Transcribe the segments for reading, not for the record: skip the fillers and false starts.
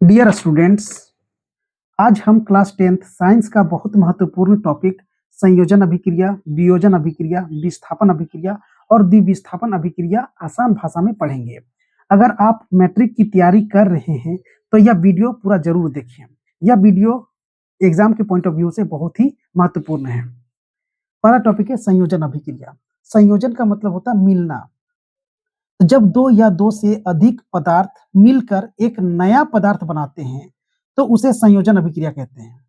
Dear students, आज हम class 10th science का बहुत महत्वपूर्ण टॉपिक संयोजन अभिक्रिया, वियोजन अभिक्रिया, विस्थापन अभिक्रिया और द्विविस्थापन अभिक्रिया आसान भाषा में पढ़ेंगे। अगर आप मैट्रिक की तैयारी कर रहे हैं तो यह वीडियो पूरा जरूर देखें। यह वीडियो एग्जाम के पॉइंट ऑफ व्यू से बहुत ही महत्वपूर्ण है। पहला टॉपिक है संयोजन अभिक्रिया। संयोजन का मतलब होता है मिलना। जब दो या दो से अधिक पदार्थ मिलकर एक नया पदार्थ बनाते हैं तो उसे संयोजन अभिक्रिया कहते हैं।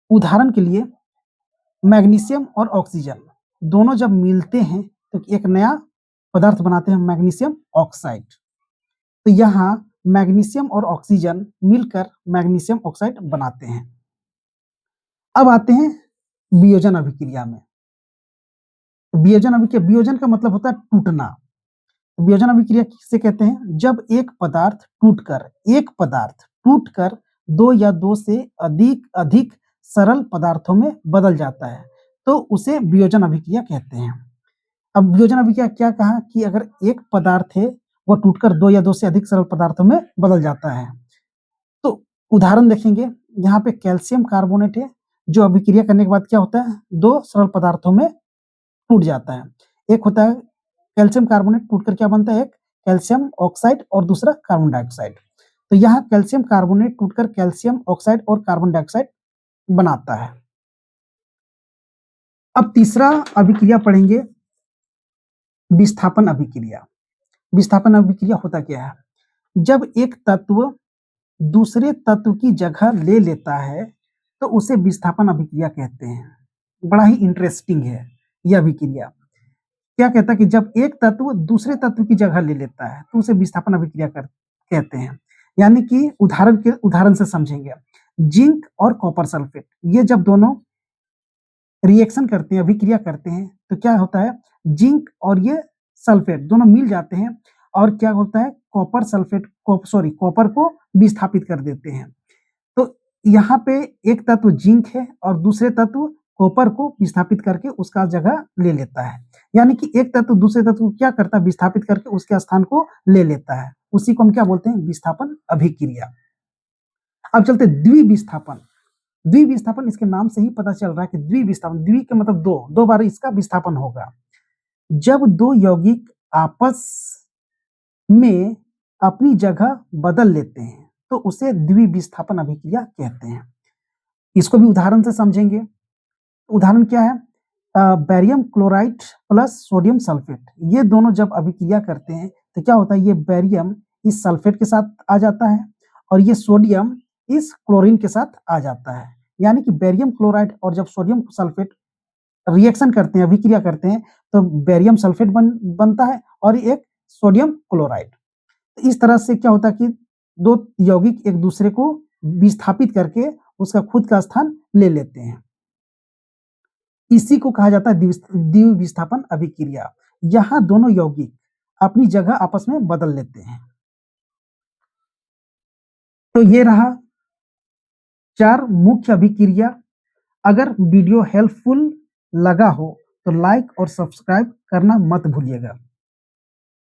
उदाहरण के लिए मैग्नीशियम और ऑक्सीजन दोनों जब मिलते हैं तो एक नया पदार्थ बनाते हैं, मैग्नीशियम ऑक्साइड। तो यहाँ मैग्नीशियम और ऑक्सीजन मिलकर मैग्नीशियम ऑक्साइड बनाते हैं। अब आते हैं वियोजन अभिक्रिया में। वियोजन का मतलब होता है टूटना। वियोजन अभिक्रिया किसे कहते हैं? जब एक पदार्थ टूटकर दो या दो से अधिक सरल पदार्थों में बदल जाता है तो उसे वियोजन अभिक्रिया कहते हैं। अब वियोजन अभिक्रिया क्या कहा कि अगर एक पदार्थ है वो टूटकर दो या दो से अधिक सरल पदार्थों में बदल जाता है। तो उदाहरण देखेंगे, यहाँ पे कैल्शियम कार्बोनेट है जो अभिक्रिया करने के बाद क्या होता है, दो सरल पदार्थों में टूट जाता है। एक होता है कैल्शियम कार्बोनेट टूटकर क्या बनता है, एक कैल्शियम ऑक्साइड और दूसरा कार्बन डाइऑक्साइड। तो यहाँ कैल्शियम कार्बोनेट टूटकर कैल्शियम ऑक्साइड और कार्बन डाइऑक्साइड बनाता है। अब तीसरा अभिक्रिया पढ़ेंगे, विस्थापन अभिक्रिया। विस्थापन अभिक्रिया होता क्या है? जब एक तत्व दूसरे तत्व की जगह ले लेता है तो उसे विस्थापन अभिक्रिया कहते हैं। बड़ा ही इंटरेस्टिंग है यह अभिक्रिया। क्या कहता है कि जब एक तत्व दूसरे तत्व की जगह ले लेता है तो उसे विस्थापन अभिक्रिया कहते हैं। यानी कि उदाहरण से समझेंगे, जिंक और कॉपर सल्फेट ये जब दोनों रिएक्शन करते हैं, अभिक्रिया करते हैं तो क्या होता है, जिंक और ये सल्फेट दोनों मिल जाते हैं और क्या होता है, कॉपर को विस्थापित कर देते हैं। तो यहाँ पे एक तत्व जिंक है और दूसरे तत्व कॉपर को विस्थापित करके उसका जगह ले लेता है। यानी कि एक तत्व दूसरे तत्व को क्या करता है, विस्थापित करके उसके स्थान को ले लेता है। उसी को हम क्या बोलते हैं, विस्थापन अभिक्रिया। अब चलते द्विविस्थापन। द्विविस्थापन इसके नाम से ही पता चल रहा है कि द्विविस्थापन, द्वि के मतलब दो बार इसका विस्थापन होगा। जब दो यौगिक आपस में अपनी जगह बदल लेते हैं तो उसे द्विविस्थापन अभिक्रिया कहते हैं। इसको भी उदाहरण से समझेंगे। उदाहरण क्या है, barium chloride plus sodium sulphate, ये दोनों जब अभिक्रिया करते हैं तो क्या होता है, ये बेरियम इस सल्फेट के साथ आ जाता है और ये सोडियम इस क्लोरीन के साथ आ जाता है। यानी कि बेरियम क्लोराइड और जब सोडियम सल्फेट रिएक्शन करते हैं, अभिक्रिया करते हैं तो बेरियम सल्फेट बनता है और एक सोडियम क्लोराइड। इस तरह से क्या होता है कि दो यौगिक एक दूसरे को विस्थापित करके उसका खुद का स्थान ले लेते हैं। इसी को कहा जाता है द्विविस्थापन अभिक्रिया। यहां दोनों यौगिक अपनी जगह आपस में बदल लेते हैं। तो ये रहा 4 मुख्य अभिक्रिया। अगर वीडियो हेल्पफुल लगा हो तो लाइक और सब्सक्राइब करना मत भूलिएगा।